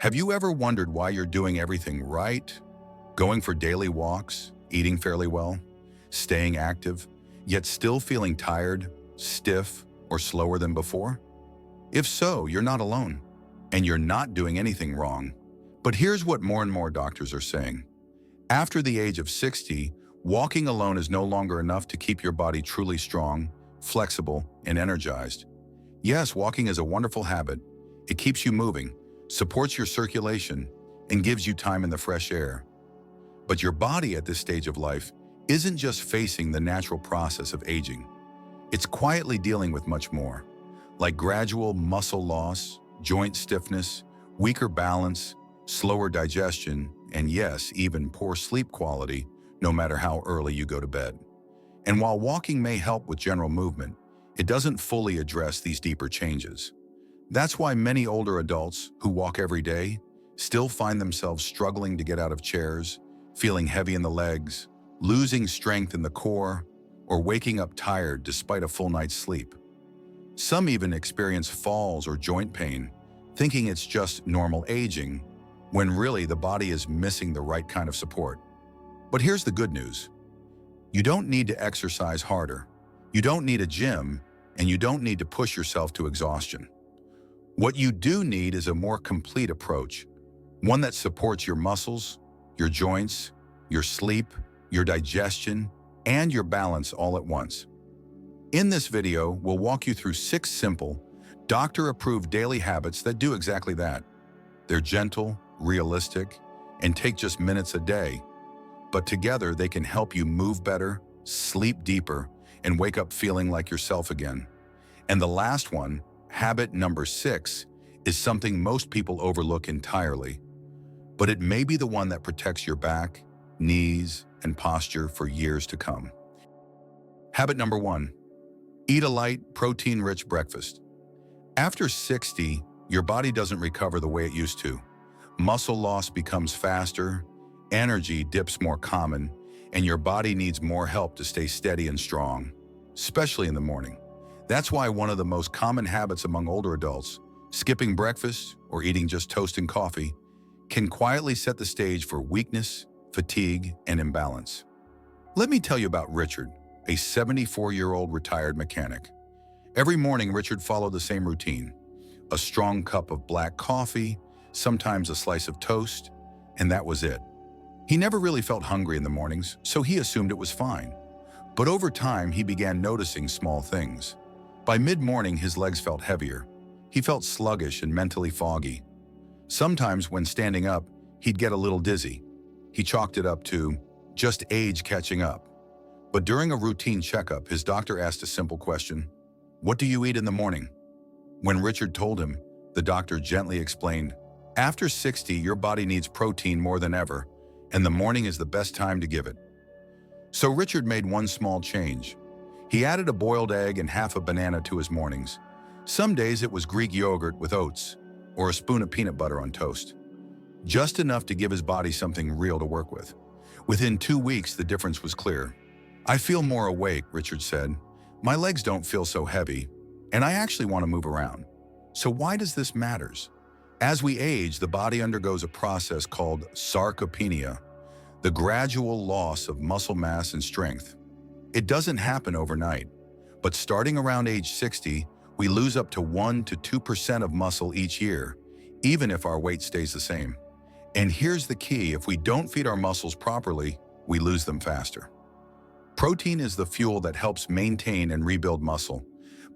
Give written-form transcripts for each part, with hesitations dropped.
Have you ever wondered why you're doing everything right? Going for daily walks, eating fairly well, staying active, yet still feeling tired, stiff, or slower than before? If so, you're not alone, and you're not doing anything wrong. But here's what more and more doctors are saying. After the age of 60, walking alone is no longer enough to keep your body truly strong, flexible, and energized. Yes, walking is a wonderful habit. It keeps you moving, supports your circulation, and gives you time in the fresh air. But your body at this stage of life isn't just facing the natural process of aging. It's quietly dealing with much more, like gradual muscle loss, joint stiffness, weaker balance, slower digestion, and yes, even poor sleep quality, no matter how early you go to bed. And while walking may help with general movement, it doesn't fully address these deeper changes. That's why many older adults who walk every day still find themselves struggling to get out of chairs, feeling heavy in the legs, losing strength in the core, or waking up tired despite a full night's sleep. Some even experience falls or joint pain, thinking it's just normal aging, when really the body is missing the right kind of support. But here's the good news. You don't need to exercise harder. You don't need a gym, and you don't need to push yourself to exhaustion. What you do need is a more complete approach, one that supports your muscles, your joints, your sleep, your digestion, and your balance all at once. In this video, we'll walk you through 6 simple, doctor-approved daily habits that do exactly that. They're gentle, realistic, and take just minutes a day. But together, they can help you move better, sleep deeper, and wake up feeling like yourself again. And the last one, habit number 6, is something most people overlook entirely. But it may be the one that protects your back, knees, and posture for years to come. Habit number 1, eat a light, protein-rich breakfast. After 60, your body doesn't recover the way it used to. Muscle loss becomes faster, energy dips more common, and your body needs more help to stay steady and strong, especially in the morning. That's why one of the most common habits among older adults, skipping breakfast or eating just toast and coffee, can quietly set the stage for weakness, fatigue, and imbalance. Let me tell you about Richard, a 74-year-old retired mechanic. Every morning, Richard followed the same routine: a strong cup of black coffee, sometimes a slice of toast, and that was it. He never really felt hungry in the mornings, so he assumed it was fine. But over time, he began noticing small things. By mid-morning, his legs felt heavier. He felt sluggish and mentally foggy. Sometimes, when standing up, he'd get a little dizzy. He chalked it up to just age catching up. But during a routine checkup, his doctor asked a simple question: "What do you eat in the morning?" When Richard told him, the doctor gently explained, "After 60, your body needs protein more than ever, and the morning is the best time to give it." So Richard made one small change. He added a boiled egg and half a banana to his mornings. Some days it was Greek yogurt with oats, or a spoon of peanut butter on toast. Just enough to give his body something real to work with. Within 2 weeks, the difference was clear. "I feel more awake," Richard said. "My legs don't feel so heavy, and I actually want to move around." So why does this matter? As we age, the body undergoes a process called sarcopenia, the gradual loss of muscle mass and strength. It doesn't happen overnight, but starting around age 60, we lose up to 1 to 2% of muscle each year, even if our weight stays the same. And here's the key: if we don't feed our muscles properly, we lose them faster. Protein is the fuel that helps maintain and rebuild muscle.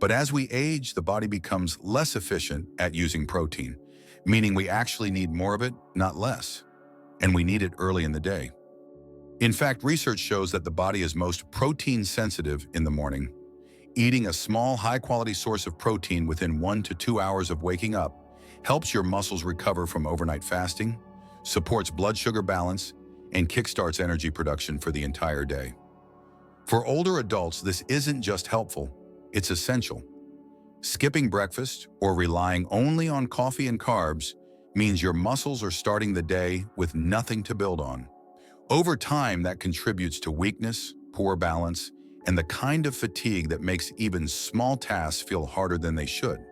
But as we age, the body becomes less efficient at using protein, meaning we actually need more of it, not less. And we need it early in the day. In fact, research shows that the body is most protein sensitive in the morning. Eating a small, high-quality source of protein within 1 to 2 hours of waking up helps your muscles recover from overnight fasting, supports blood sugar balance, and kickstarts energy production for the entire day. For older adults, this isn't just helpful, it's essential. Skipping breakfast or relying only on coffee and carbs means your muscles are starting the day with nothing to build on. Over time, that contributes to weakness, poor balance, and the kind of fatigue that makes even small tasks feel harder than they should.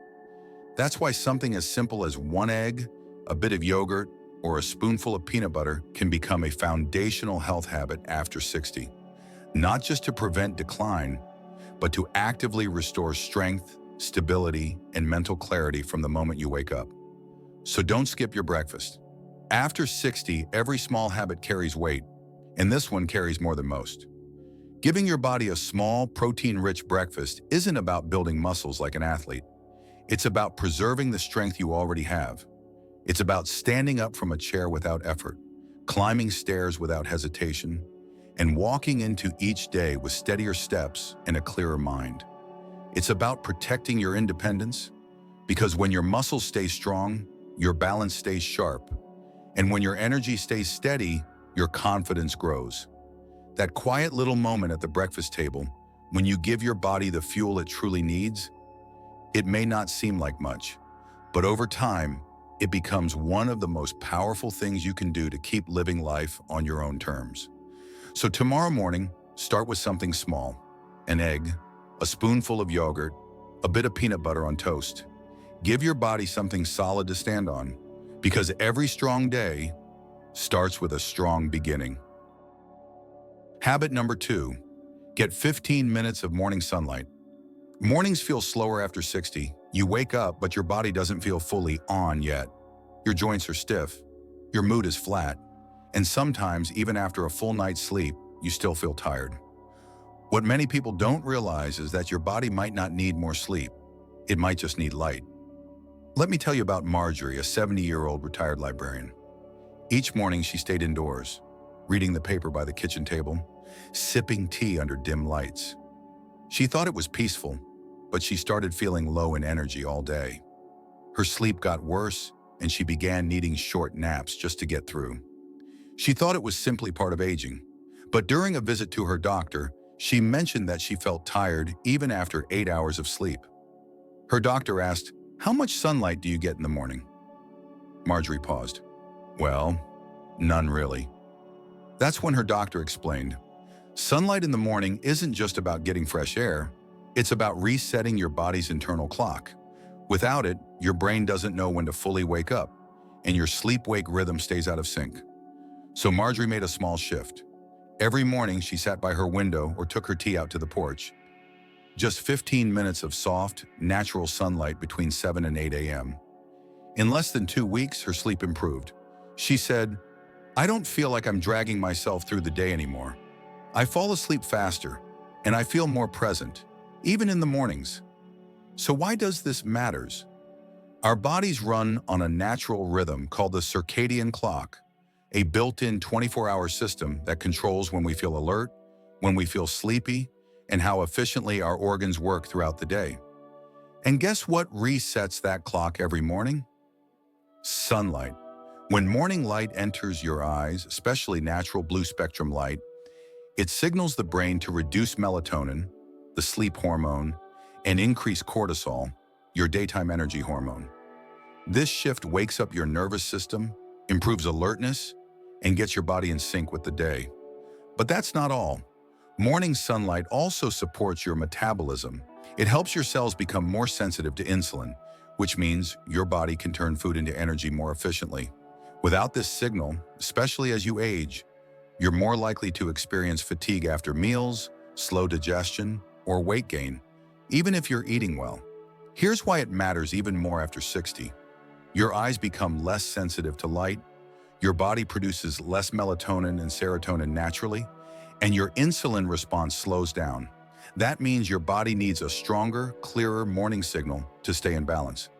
That's why something as simple as one egg, A bit of yogurt or a spoonful of peanut butter can become a foundational health habit after 60, not just to prevent decline, but to actively restore strength, stability, and mental clarity from the moment you wake up. So don't skip your breakfast. After 60, every small habit carries weight, and this one carries more than most. Giving your body a small, protein-rich breakfast isn't about building muscles like an athlete. It's about preserving the strength you already have. It's about standing up from a chair without effort, climbing stairs without hesitation, and walking into each day with steadier steps and a clearer mind. It's about protecting your independence, because when your muscles stay strong, your balance stays sharp. And when your energy stays steady, your confidence grows. That quiet little moment at the breakfast table, when you give your body the fuel it truly needs, it may not seem like much, but over time, it becomes one of the most powerful things you can do to keep living life on your own terms. So tomorrow morning, start with something small: an egg, a spoonful of yogurt, a bit of peanut butter on toast. Give your body something solid to stand on, because every strong day starts with a strong beginning. Habit number 2, get 15 minutes of morning sunlight. Mornings feel slower after 60. You wake up, but your body doesn't feel fully on yet. Your joints are stiff, your mood is flat, and sometimes, even after a full night's sleep, you still feel tired. What many people don't realize is that your body might not need more sleep. It might just need light. Let me tell you about Marjorie, a 70-year-old retired librarian. Each morning she stayed indoors, reading the paper by the kitchen table, sipping tea under dim lights. She thought it was peaceful, but she started feeling low in energy all day. Her sleep got worse, and she began needing short naps just to get through. She thought it was simply part of aging, but during a visit to her doctor, she mentioned that she felt tired even after 8 hours of sleep. Her doctor asked, "How much sunlight do you get in the morning?" Marjorie paused. "Well, none really." That's when her doctor explained, sunlight in the morning isn't just about getting fresh air, it's about resetting your body's internal clock. Without it, your brain doesn't know when to fully wake up, and your sleep-wake rhythm stays out of sync. So Marjorie made a small shift. Every morning she sat by her window or took her tea out to the porch. Just 15 minutes of soft, natural sunlight between 7 and 8 a.m. In less than 2 weeks, her sleep improved. She said, "I don't feel like I'm dragging myself through the day anymore. I fall asleep faster, and I feel more present, even in the mornings." So why does this matters? Our bodies run on a natural rhythm called the circadian clock, a built-in 24-hour system that controls when we feel alert, when we feel sleepy, and how efficiently our organs work throughout the day. And guess what resets that clock every morning? Sunlight. When morning light enters your eyes, especially natural blue spectrum light, it signals the brain to reduce melatonin, the sleep hormone, and increase cortisol, your daytime energy hormone. This shift wakes up your nervous system, improves alertness, and gets your body in sync with the day. But that's not all. Morning sunlight also supports your metabolism. It helps your cells become more sensitive to insulin, which means your body can turn food into energy more efficiently. Without this signal, especially as you age, you're more likely to experience fatigue after meals, slow digestion, or weight gain, even if you're eating well. Here's why it matters even more after 60. Your eyes become less sensitive to light, your body produces less melatonin and serotonin naturally, and your insulin response slows down. That means your body needs a stronger, clearer morning signal to stay in balance.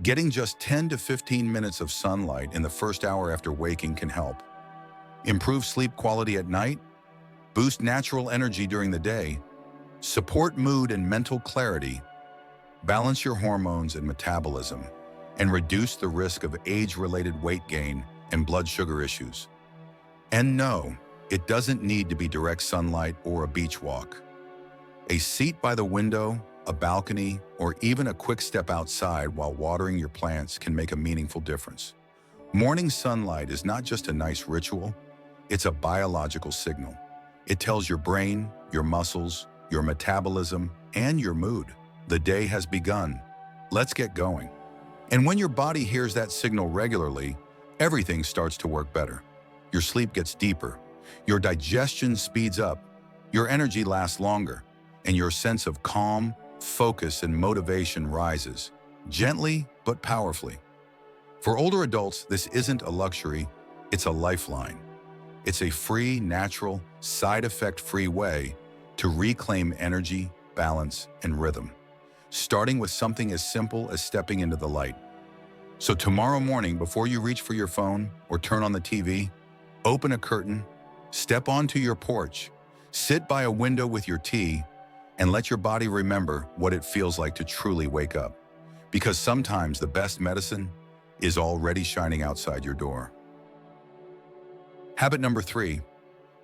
Getting just 10 to 15 minutes of sunlight in the first hour after waking can help. Improve sleep quality at night, boost natural energy during the day, support mood and mental clarity, balance your hormones and metabolism, and reduce the risk of age-related weight gain and blood sugar issues. And no, it doesn't need to be direct sunlight or a beach walk. A seat by the window, a balcony, or even a quick step outside while watering your plants can make a meaningful difference. Morning sunlight is not just a nice ritual, it's a biological signal. It tells your brain, your muscles, your metabolism, and your mood, the day has begun. Let's get going. And when your body hears that signal regularly, everything starts to work better. Your sleep gets deeper, your digestion speeds up, your energy lasts longer, and your sense of calm, focus, and motivation rises, gently but powerfully. For older adults, this isn't a luxury, it's a lifeline. It's a free, natural, side effect-free way to reclaim energy, balance, and rhythm, starting with something as simple as stepping into the light. So tomorrow morning, before you reach for your phone or turn on the TV, open a curtain, step onto your porch, sit by a window with your tea, and let your body remember what it feels like to truly wake up. Because sometimes the best medicine is already shining outside your door. Habit number 3,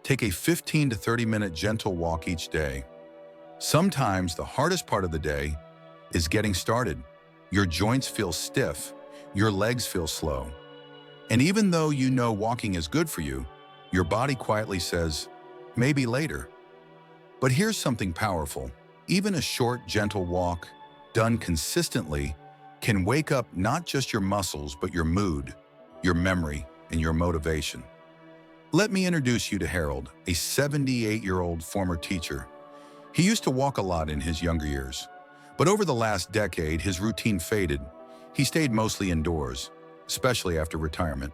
take a 15 to 30-minute gentle walk each day. Sometimes the hardest part of the day is getting started. Your joints feel stiff, your legs feel slow. And even though you know walking is good for you, your body quietly says, maybe later. But here's something powerful. Even a short, gentle walk, done consistently, can wake up not just your muscles, but your mood, your memory, and your motivation. Let me introduce you to Harold, a 78-year-old former teacher. He used to walk a lot in his younger years, but over the last decade, his routine faded. He stayed mostly indoors, especially after retirement.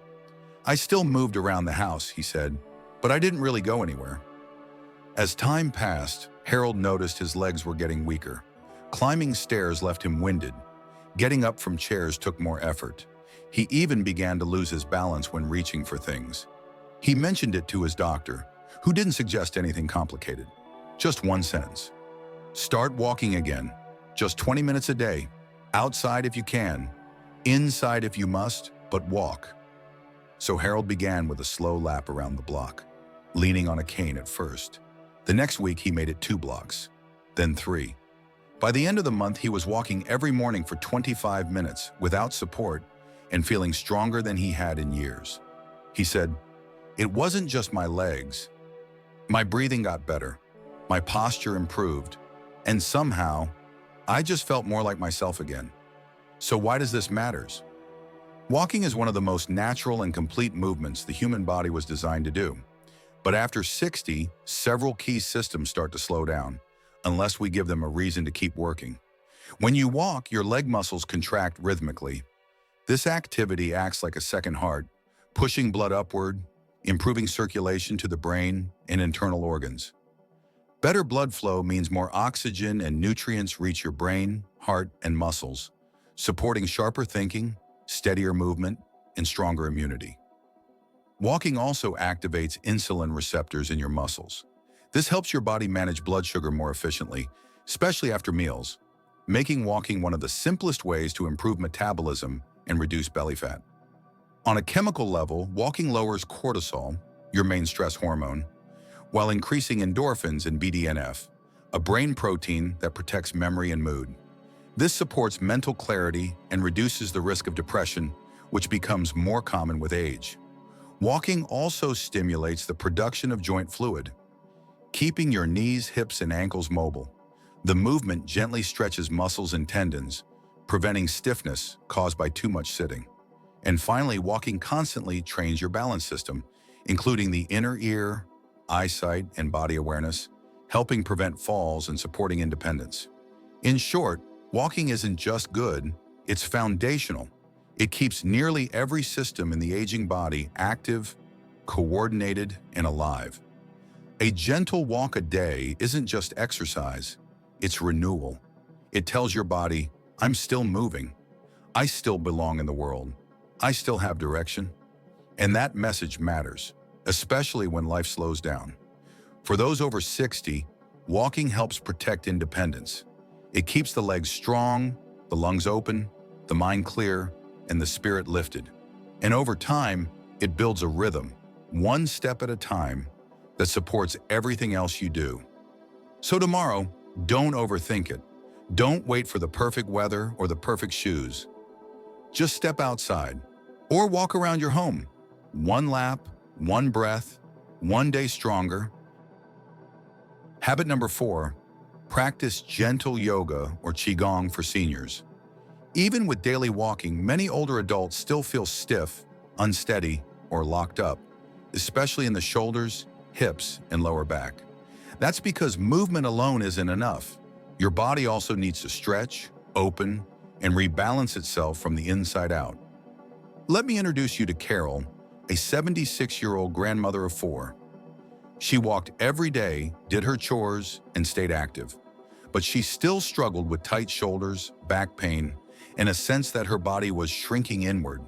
I still moved around the house, he said, but I didn't really go anywhere. As time passed, Harold noticed his legs were getting weaker. Climbing stairs left him winded. Getting up from chairs took more effort. He even began to lose his balance when reaching for things. He mentioned it to his doctor, who didn't suggest anything complicated. Just one sentence. Start walking again. Just 20 minutes a day. Outside if you can. Inside if you must, but walk. So Harold began with a slow lap around the block, leaning on a cane at first. The next week he made it 2 blocks, then 3. By the end of the month, he was walking every morning for 25 minutes without support and feeling stronger than he had in years. He said, "It wasn't just my legs. My breathing got better, my posture improved, and somehow, I just felt more like myself again." So why does this matter? Walking is one of the most natural and complete movements the human body was designed to do. But after 60, several key systems start to slow down, unless we give them a reason to keep working. When you walk, your leg muscles contract rhythmically. This activity acts like a second heart, pushing blood upward, improving circulation to the brain and internal organs. Better blood flow means more oxygen and nutrients reach your brain, heart, and muscles, supporting sharper thinking, steadier movement, and stronger immunity. Walking also activates insulin receptors in your muscles. This helps your body manage blood sugar more efficiently, especially after meals, making walking one of the simplest ways to improve metabolism and reduce belly fat. On a chemical level, walking lowers cortisol, your main stress hormone, while increasing endorphins and BDNF, a brain protein that protects memory and mood. This supports mental clarity and reduces the risk of depression, which becomes more common with age. Walking also stimulates the production of joint fluid, keeping your knees, hips, and ankles mobile. The movement gently stretches muscles and tendons, preventing stiffness caused by too much sitting. And finally, walking constantly trains your balance system, including the inner ear, eyesight, and body awareness, helping prevent falls and supporting independence. In short, walking isn't just good, it's foundational. It keeps nearly every system in the aging body active, coordinated, and alive. A gentle walk a day isn't just exercise, it's renewal. It tells your body, I'm still moving. I still belong in the world. I still have direction. And that message matters, especially when life slows down. For those over 60, walking helps protect independence. It keeps the legs strong, the lungs open, the mind clear, and the spirit lifted. And over time, it builds a rhythm, one step at a time, that supports everything else you do. So tomorrow, don't overthink it. Don't wait for the perfect weather or the perfect shoes. Just step outside or walk around your home. One lap, one breath, one day stronger. Habit number 4, practice gentle yoga or qigong for seniors. Even with daily walking, many older adults still feel stiff, unsteady, or locked up, especially in the shoulders, hips, and lower back. That's because movement alone isn't enough. Your body also needs to stretch, open, and rebalance itself from the inside out. Let me introduce you to Carol, a 76-year-old grandmother of 4. She walked every day, did her chores, and stayed active. But she still struggled with tight shoulders, back pain, and a sense that her body was shrinking inward.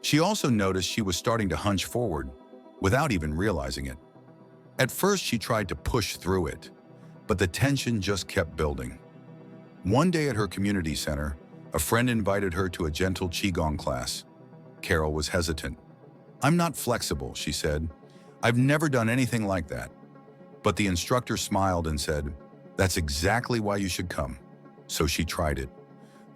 She also noticed she was starting to hunch forward, without even realizing it. At first, she tried to push through it, but the tension just kept building. One day at her community center, a friend invited her to a gentle Qigong class. Carol was hesitant. "I'm not flexible," she said. "I've never done anything like that." But the instructor smiled and said, "That's exactly why you should come." So she tried it.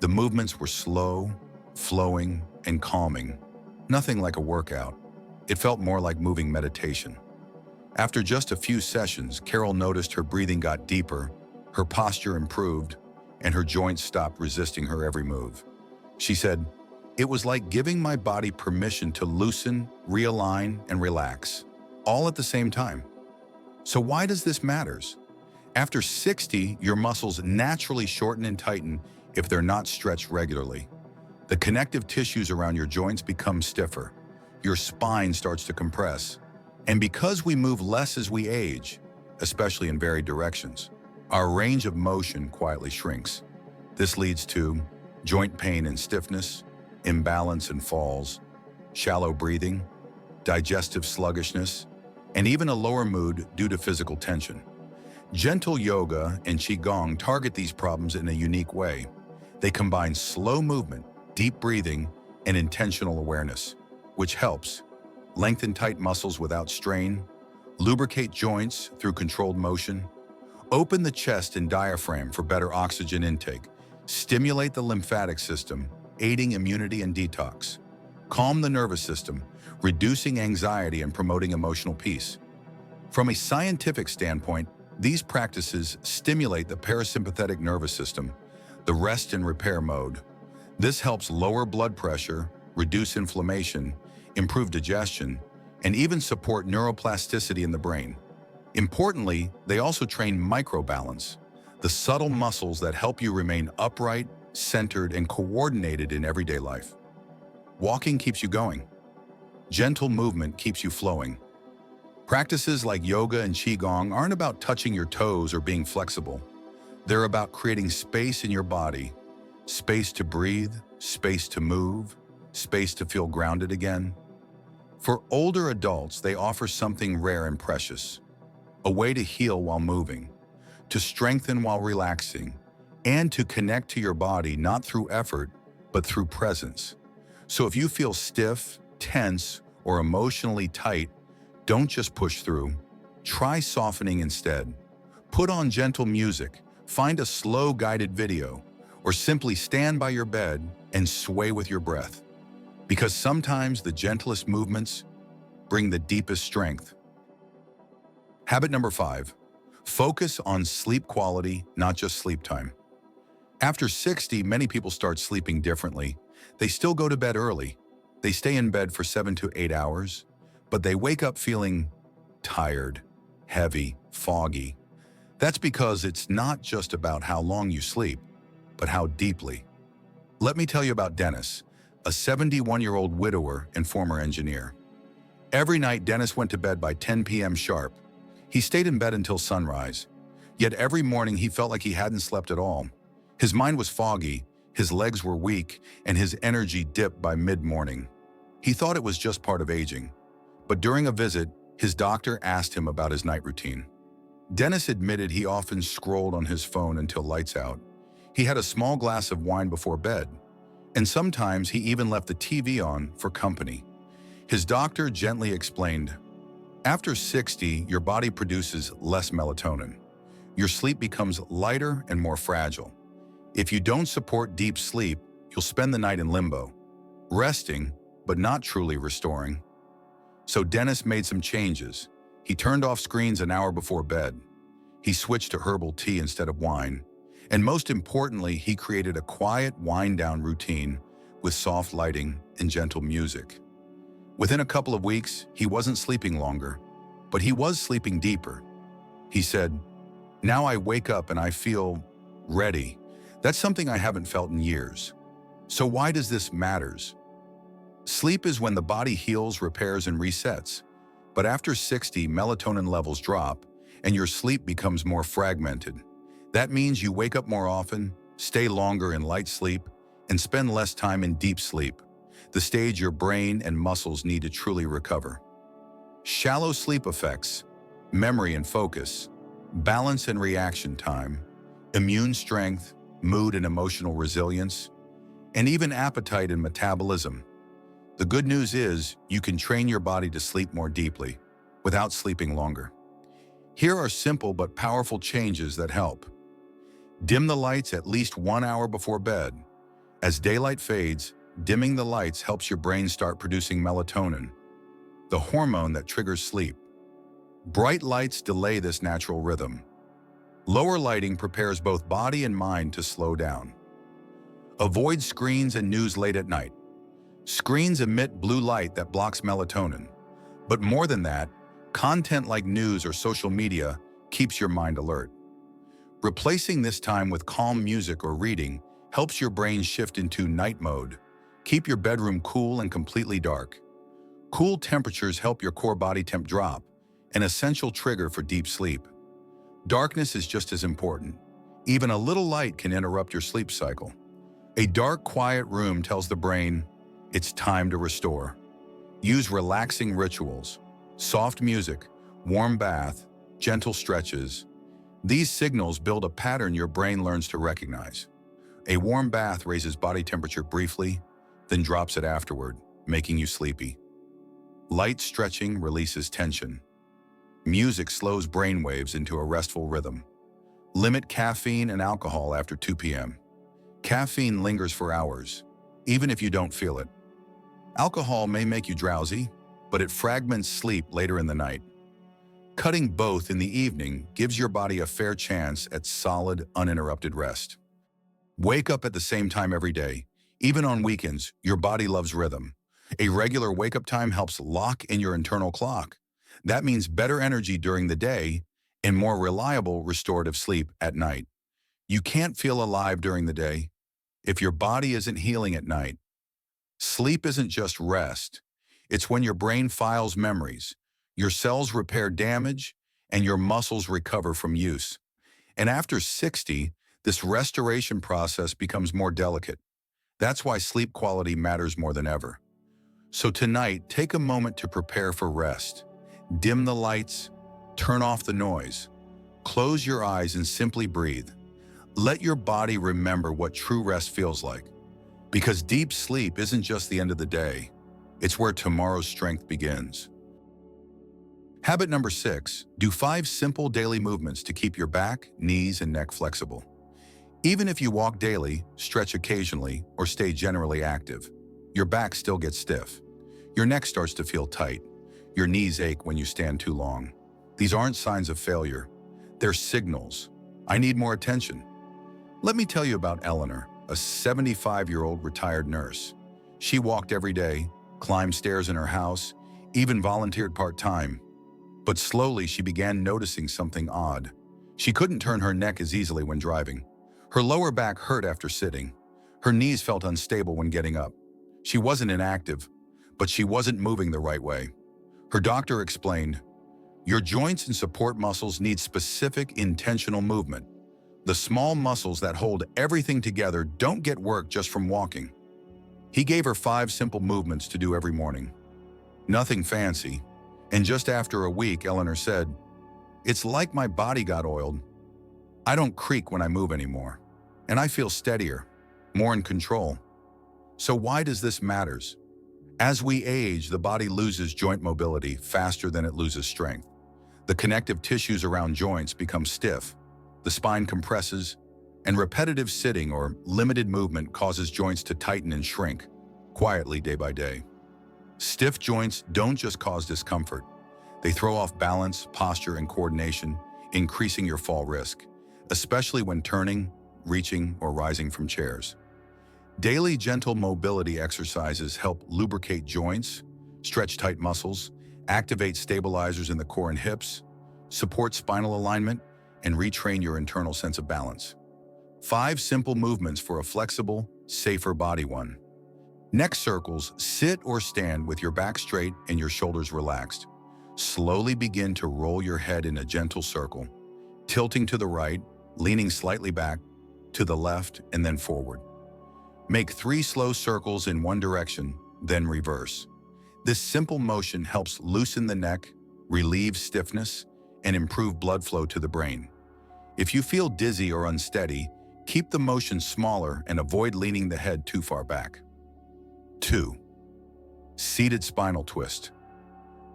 The movements were slow, flowing, and calming. Nothing like a workout. It felt more like moving meditation. After just a few sessions, Carol noticed her breathing got deeper, her posture improved, and her joints stopped resisting her every move. She said, "It was like giving my body permission to loosen, realign, and relax, all at the same time." So why does this matter? After 60, your muscles naturally shorten and tighten if they're not stretched regularly. The connective tissues around your joints become stiffer. Your spine starts to compress. And because we move less as we age, especially in varied directions, our range of motion quietly shrinks. This leads to joint pain and stiffness, imbalance and falls, shallow breathing, digestive sluggishness, and even a lower mood due to physical tension. Gentle yoga and Qigong target these problems in a unique way. They combine slow movement, deep breathing, and intentional awareness, which helps lengthen tight muscles without strain, lubricate joints through controlled motion, open the chest and diaphragm for better oxygen intake, stimulate the lymphatic system, aiding immunity and detox, calm the nervous system, reducing anxiety and promoting emotional peace. From a scientific standpoint, these practices stimulate the parasympathetic nervous system, the rest and repair mode. This helps lower blood pressure, reduce inflammation, improve digestion, and even support neuroplasticity in the brain. Importantly, they also train microbalance, the subtle muscles that help you remain upright, centered, and coordinated in everyday life. Walking keeps you going. Gentle movement keeps you flowing. Practices like yoga and Qigong aren't about touching your toes or being flexible. They're about creating space in your body, space to breathe, space to move, space to feel grounded again. For older adults, they offer something rare and precious, a way to heal while moving, to strengthen while relaxing, and to connect to your body not through effort, but through presence. So if you feel stiff, tense, or emotionally tight, don't just push through. Try softening instead. Put on gentle music, find a slow guided video, or simply stand by your bed and sway with your breath. Because sometimes the gentlest movements bring the deepest strength. Habit number 5, focus on sleep quality, not just sleep time. After 60, many people start sleeping differently. They still go to bed early. They stay in bed for 7 to 8 hours, but they wake up feeling tired, heavy, foggy. That's because it's not just about how long you sleep, but how deeply. Let me tell you about Dennis, a 71-year-old widower and former engineer. Every night, Dennis went to bed by 10 p.m. sharp. He stayed in bed until sunrise. Yet every morning he felt like he hadn't slept at all. His mind was foggy, his legs were weak, and his energy dipped by mid-morning. He thought it was just part of aging. But during a visit, his doctor asked him about his night routine. Dennis admitted he often scrolled on his phone until lights out. He had a small glass of wine before bed, and sometimes he even left the TV on for company. His doctor gently explained, "After 60, your body produces less melatonin. Your sleep becomes lighter and more fragile. If you don't support deep sleep, you'll spend the night in limbo, resting, but not truly restoring." So Dennis made some changes. He turned off screens an hour before bed. He switched to herbal tea instead of wine, And most importantly, he created a quiet wind-down routine with soft lighting and gentle music. Within a couple of weeks, he wasn't sleeping longer, but he was sleeping deeper. He said, "Now I wake up and I feel ready. That's something I haven't felt in years." So why does this matters? Sleep is when the body heals, repairs, and resets. But after 60, melatonin levels drop, and your sleep becomes more fragmented. That means you wake up more often, stay longer in light sleep, and spend less time in deep sleep, the stage your brain and muscles need to truly recover. Shallow sleep affects memory and focus, balance and reaction time, immune strength, mood and emotional resilience, and even appetite and metabolism. The good news is you can train your body to sleep more deeply without sleeping longer. Here are simple but powerful changes that help. Dim the lights at least 1 hour before bed. As daylight fades, dimming the lights helps your brain start producing melatonin, the hormone that triggers sleep. Bright lights delay this natural rhythm. Lower lighting prepares both body and mind to slow down. Avoid screens and news late at night. Screens emit blue light that blocks melatonin. But more than that, content like news or social media keeps your mind alert. Replacing this time with calm music or reading helps your brain shift into night mode. Keep your bedroom cool and completely dark. Cool temperatures help your core body temp drop, an essential trigger for deep sleep. Darkness is just as important. Even a little light can interrupt your sleep cycle. A dark, quiet room tells the brain, it's time to restore. Use relaxing rituals, soft music, warm bath, gentle stretches. These signals build a pattern your brain learns to recognize. A warm bath raises body temperature briefly, then drops it afterward, making you sleepy. Light stretching releases tension. Music slows brain waves into a restful rhythm. Limit caffeine and alcohol after 2 p.m. Caffeine lingers for hours, even if you don't feel it. Alcohol may make you drowsy, but it fragments sleep later in the night. Cutting both in the evening gives your body a fair chance at solid, uninterrupted rest. Wake up at the same time every day. Even on weekends, your body loves rhythm. A regular wake-up time helps lock in your internal clock. That means better energy during the day and more reliable restorative sleep at night. You can't feel alive during the day if your body isn't healing at night. Sleep isn't just rest. It's when your brain files memories, your cells repair damage, and your muscles recover from use. And after 60, this restoration process becomes more delicate. That's why sleep quality matters more than ever. So tonight, take a moment to prepare for rest. Dim the lights, turn off the noise, close your eyes and simply breathe. Let your body remember what true rest feels like. Because deep sleep isn't just the end of the day, it's where tomorrow's strength begins. Habit number 6, do 5 simple daily movements to keep your back, knees, and neck flexible. Even if you walk daily, stretch occasionally, or stay generally active, your back still gets stiff. Your neck starts to feel tight. Your knees ache when you stand too long. These aren't signs of failure. They're signals. I need more attention. Let me tell you about Eleanor, a 75-year-old retired nurse. She walked every day, climbed stairs in her house, even volunteered part-time. But slowly she began noticing something odd. She couldn't turn her neck as easily when driving. Her lower back hurt after sitting. Her knees felt unstable when getting up. She wasn't inactive, but she wasn't moving the right way. Her doctor explained, "Your joints and support muscles need specific intentional movement. The small muscles that hold everything together don't get work just from walking." He gave her 5 simple movements to do every morning. Nothing fancy. And just after a week, Eleanor said, "It's like my body got oiled. I don't creak when I move anymore. And I feel steadier, more in control." So why does this matter? As we age, the body loses joint mobility faster than it loses strength. The connective tissues around joints become stiff, the spine compresses, and repetitive sitting or limited movement causes joints to tighten and shrink, quietly day by day. Stiff joints don't just cause discomfort. They throw off balance, posture, and coordination, increasing your fall risk, especially when turning, reaching, or rising from chairs. Daily gentle mobility exercises help lubricate joints, stretch tight muscles, activate stabilizers in the core and hips, support spinal alignment, and retrain your internal sense of balance. 5 simple movements for a flexible, safer body. 1. Neck circles. Sit or stand with your back straight and your shoulders relaxed. Slowly begin to roll your head in a gentle circle, tilting to the right, leaning slightly back, to the left, and then forward. Make 3 slow circles in one direction, then reverse. This simple motion helps loosen the neck, relieve stiffness, and improve blood flow to the brain. If you feel dizzy or unsteady, keep the motion smaller and avoid leaning the head too far back. 2. Seated spinal twist.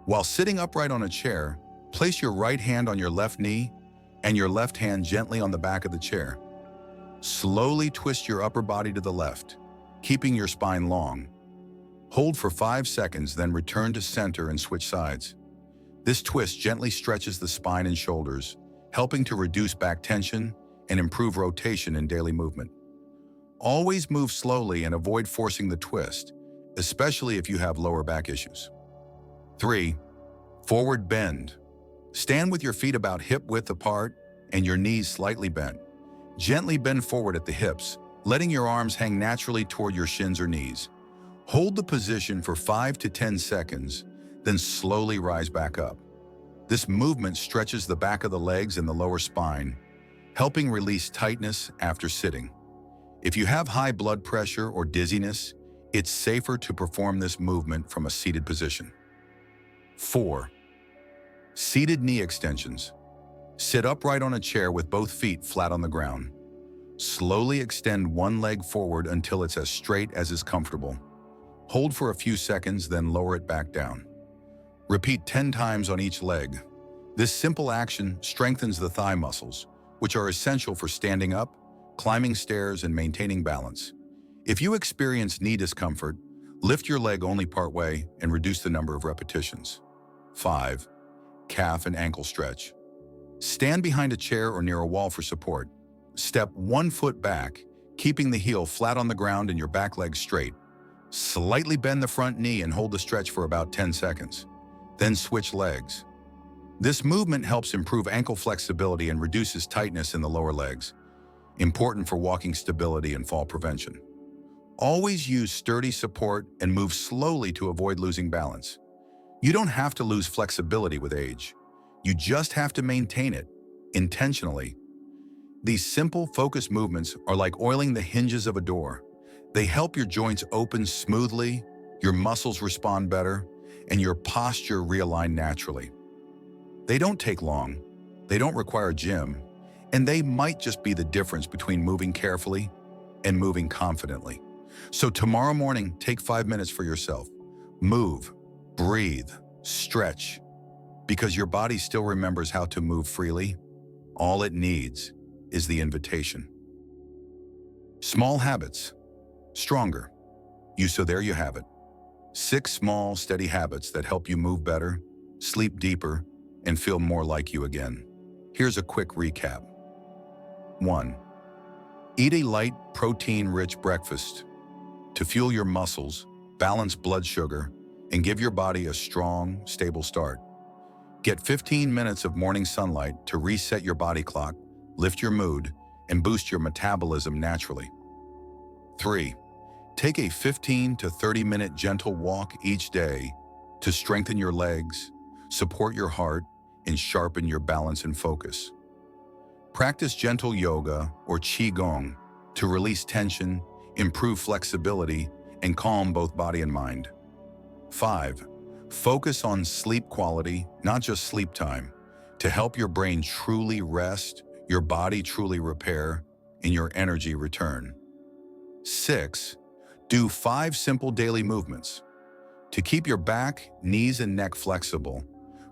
While sitting upright on a chair, place your right hand on your left knee and your left hand gently on the back of the chair. Slowly twist your upper body to the left, keeping your spine long. Hold for 5 seconds, then return to center and switch sides. This twist gently stretches the spine and shoulders, helping to reduce back tension and improve rotation in daily movement. Always move slowly and avoid forcing the twist, especially if you have lower back issues. 3. Forward bend. Stand with your feet about hip width apart and your knees slightly bent. Gently bend forward at the hips, letting your arms hang naturally toward your shins or knees. Hold the position for 5 to 10 seconds, then slowly rise back up. This movement stretches the back of the legs and the lower spine, helping release tightness after sitting. If you have high blood pressure or dizziness, it's safer to perform this movement from a seated position. 4. Seated knee extensions. Sit upright on a chair with both feet flat on the ground. Slowly extend one leg forward until it's as straight as is comfortable. Hold for a few seconds, then lower it back down. Repeat 10 times on each leg. This simple action strengthens the thigh muscles, which are essential for standing up, climbing stairs, and maintaining balance. If you experience knee discomfort, lift your leg only part way and reduce the number of repetitions. 5. Calf and ankle stretch. Stand behind a chair or near a wall for support. Step 1 foot back, keeping the heel flat on the ground and your back leg straight. Slightly bend the front knee and hold the stretch for about 10 seconds. Then switch legs. This movement helps improve ankle flexibility and reduces tightness in the lower legs, important for walking stability and fall prevention. Always use sturdy support and move slowly to avoid losing balance. You don't have to lose flexibility with age. You just have to maintain it intentionally. These simple, focused movements are like oiling the hinges of a door. They help your joints open smoothly, your muscles respond better, and your posture realign naturally. They don't take long, they don't require a gym, and they might just be the difference between moving carefully and moving confidently. So tomorrow morning, take 5 minutes for yourself. Move, breathe, stretch, because your body still remembers how to move freely. All it needs is the invitation. Small habits, stronger. So there you have it. 6 small, steady habits that help you move better, sleep deeper, and feel more like you again. Here's a quick recap. 1. Eat a light, protein-rich breakfast to fuel your muscles, balance blood sugar, and give your body a strong, stable start. Get 15 minutes of morning sunlight to reset your body clock, lift your mood, and boost your metabolism naturally. 3. Take a 15 to 30-minute gentle walk each day to strengthen your legs, support your heart, and sharpen your balance and focus. Practice gentle yoga or qigong to release tension, improve flexibility, and calm both body and mind. 5. Focus on sleep quality, not just sleep time, to help your brain truly rest, your body truly repair, and your energy return. 6. Do 5 simple daily movements to keep your back, knees, and neck flexible,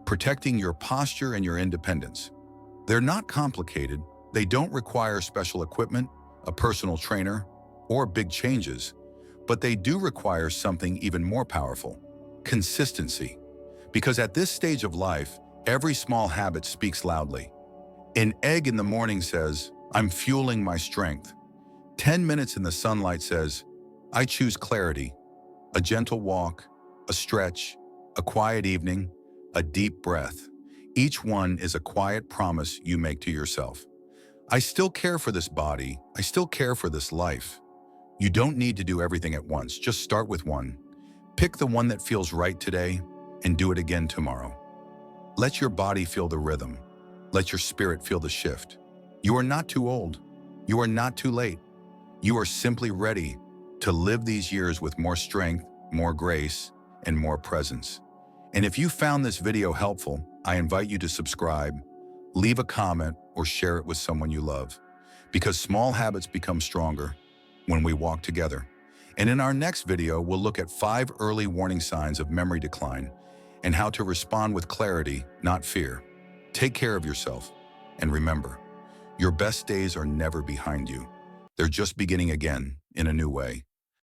protecting your posture and your independence. They're not complicated, they don't require special equipment, a personal trainer, or big changes, but they do require something even more powerful: consistency. Because at this stage of life, every small habit speaks loudly. An egg in the morning says, I'm fueling my strength. 10 minutes in the sunlight says, I choose clarity, a gentle walk, a stretch, a quiet evening, a deep breath. Each one is a quiet promise you make to yourself. I still care for this body. I still care for this life. You don't need to do everything at once. Just start with one. Pick the one that feels right today and do it again tomorrow. Let your body feel the rhythm. Let your spirit feel the shift. You are not too old. You are not too late. You are simply ready to live these years with more strength, more grace, and more presence. And if you found this video helpful, I invite you to subscribe, leave a comment, or share it with someone you love. Because small habits become stronger when we walk together. And in our next video, we'll look at 5 early warning signs of memory decline and how to respond with clarity, not fear. Take care of yourself. And remember, your best days are never behind you. They're just beginning again in a new way.